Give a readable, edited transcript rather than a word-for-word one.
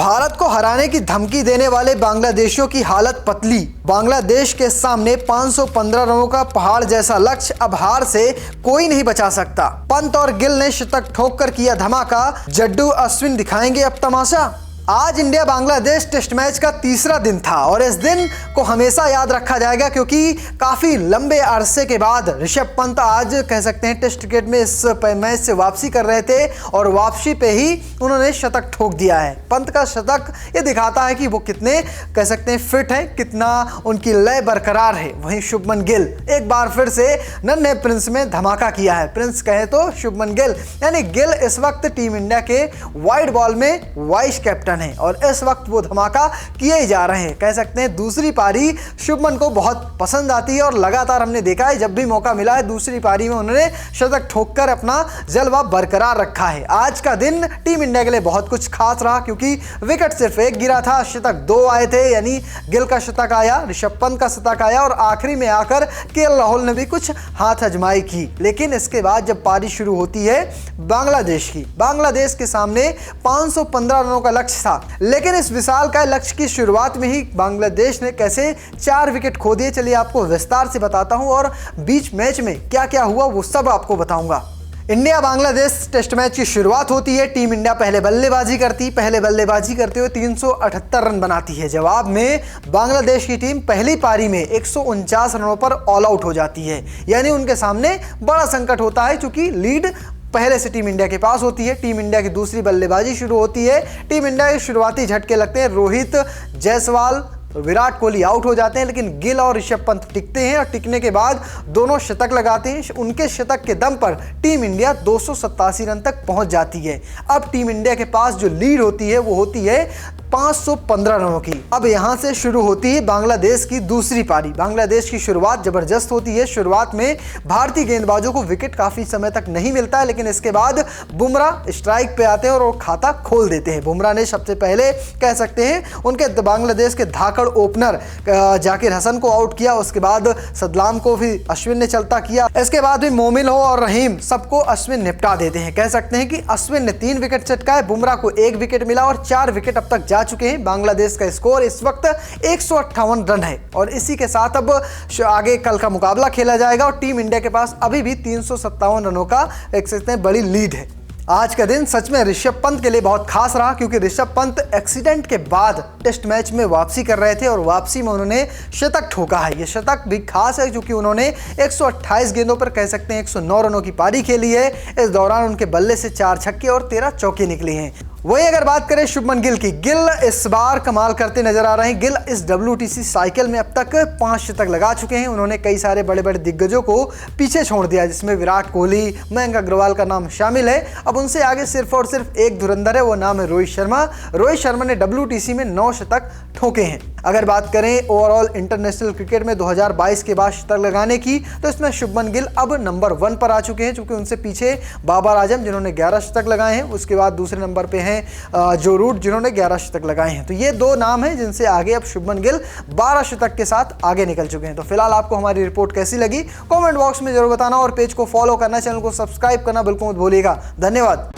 भारत को हराने की धमकी देने वाले बांग्लादेशियों की हालत पतली। बांग्लादेश के सामने 515 रनों का पहाड़ जैसा लक्ष्य, अब हार से कोई नहीं बचा सकता। पंत और गिल ने शतक ठोककर किया धमाका, जड्डू अश्विन दिखाएंगे अब तमाशा। आज इंडिया बांग्लादेश टेस्ट मैच का तीसरा दिन था और इस दिन को हमेशा याद रखा जाएगा क्योंकि काफ़ी लंबे अरसे के बाद ऋषभ पंत आज कह सकते हैं टेस्ट क्रिकेट में इस मैच से वापसी कर रहे थे और वापसी पे ही उन्होंने शतक ठोक दिया है। पंत का शतक ये दिखाता है कि वो कितने कह सकते हैं फिट हैं, कितना उनकी लय बरकरार है। वहीं शुभमन गिल एक बार फिर से नन्हे प्रिंस में धमाका किया है। प्रिंस कहे तो शुभमन गिल, यानी गिल इस वक्त टीम इंडिया के वाइड बॉल में वाइस कैप्टन है और इस वक्त वो धमाका किए ही जा रहे हैं। कह सकते हैं दूसरी पारी शुभमन को बहुत पसंद आती है और लगातार हमने देखा है जब भी मौका मिला है दूसरी पारी में उन्होंने शतक ठोककर अपना जलवा बरकरार रखा है। आज का दिन टीम इंडिया के लिए बहुत कुछ खास रहा क्योंकि विकेट सिर्फ एक गिरा था, शतक 2 आए थे, यानी गिल का शतक आया, ऋषभ पंत का शतक आया और आखिरी में आकर केएल राहुल ने भी कुछ हाथ आजमाई की। लेकिन इसके बाद जब पारी शुरू होती है बांग्लादेश की, बांग्लादेश के सामने 515 रनों का लक्ष्य था, लेकिन इस विशाल का लक्ष्य की शुरुआत में ही बांग्लादेश ने कैसे 4 विकेट खो दिए, चलिए आपको विस्तार से बताता हूं और बीच मैच में क्या क्या हुआ वो सब आपको बताऊंगा। इंडिया बांग्लादेश टेस्ट मैच की शुरुआत होती है। टीम इंडिया पहले बल्लेबाजी करते हुए 378 रन बनाती है। जवाब में बांग्लादेश की टीम पहली पारी में 149 रनों पर ऑल आउट हो जाती है, यानी उनके सामने बड़ा संकट होता है क्योंकि लीड पहले से टीम इंडिया के पास होती है। टीम इंडिया की दूसरी बल्लेबाजी शुरू होती है। टीम इंडिया के शुरुआती झटके लगते हैं, रोहित, जायसवाल, विराट कोहली आउट हो जाते हैं, लेकिन गिल और ऋषभ पंत टिकते हैं और टिकने के बाद दोनों शतक लगाते हैं। उनके शतक के दम पर टीम इंडिया 287 रन तक पहुंच जाती है। अब टीम इंडिया के पास जो लीड होती है वो होती है 515 रनों की। अब यहां से शुरू होती है बांग्लादेश की दूसरी पारी। बांग्लादेश की शुरुआत जबरदस्त होती है। शुरुआत में भारतीय गेंदबाजों को विकेट काफी समय तक नहीं मिलता है, लेकिन इसके बाद बुमराह स्ट्राइक पे आते हैं और वो खाता खोल देते हैं। बुमराह ने सबसे पहले कह सकते हैं उनके बांग्लादेश के धाकड़ ओपनर जाकिर हसन को आउट किया। उसके बाद सदलाम को भी अश्विन ने चलता किया। इसके बाद भी मोमिन हो और रहीम सबको अश्विन निपटा देते हैं। कह सकते हैं कि अश्विन ने 3 विकेट चटकाए, बुमराह को 1 विकेट मिला और 4 विकेट अब तक जा चुके हैं। बांग्लादेश का स्कोर इस वक्त 158 रन है और इसी के साथ अब आगे कल का मुकाबला खेला जाएगा और टीम इंडिया के पास अभी भी 357 रनों का एक सकते हैं बड़ी लीड है। आज का दिन सच में ऋषभ पंत के लिए बहुत खास रहा क्योंकि ऋषभ पंत एक्सीडेंट के बाद टेस्ट मैच में वापसी कर रहे थे और वापसी में उन्होंने शतक ठोका है। ये शतक भी खास है क्योंकि उन्होंने 128 गेंदों पर कह सकते हैं 109 रनों की पारी खेली है। इस दौरान उनके बल्ले से 4 छक्के और 13 चौके निकले हैं। वही अगर बात करें शुभमन गिल की, गिल इस बार कमाल करते नजर आ रहे हैं। गिल इस WTC साइकिल में अब तक 5 शतक लगा चुके हैं। उन्होंने कई सारे बड़े बड़े दिग्गजों को पीछे छोड़ दिया, जिसमें विराट कोहली, मयंक अग्रवाल का नाम शामिल है। अब उनसे आगे सिर्फ और सिर्फ एक धुरंधर है, वो नाम है रोहित शर्मा। रोहित शर्मा ने WTC में 9 शतक ठोके हैं। अगर बात करें ओवरऑल इंटरनेशनल क्रिकेट में 2022 के बाद शतक लगाने की, तो इसमें शुभमन गिल अब नंबर 1 पर आ चुके हैं, क्योंकि उनसे पीछे बाबर आजम जिन्होंने 11 शतक लगाए हैं, उसके बाद दूसरे नंबर पे हैं जो रूट जिन्होंने 11 शतक लगाए हैं। तो ये 2 नाम हैं जिनसे आगे अब शुभमन गिल 12 शतक के साथ आगे निकल चुके हैं। तो फिलहाल आपको हमारी रिपोर्ट कैसी लगी कमेंट बॉक्स में जरूर बताना और पेज को फॉलो करना, चैनल को सब्सक्राइब करना बिल्कुल मत भूलिएगा। धन्यवाद।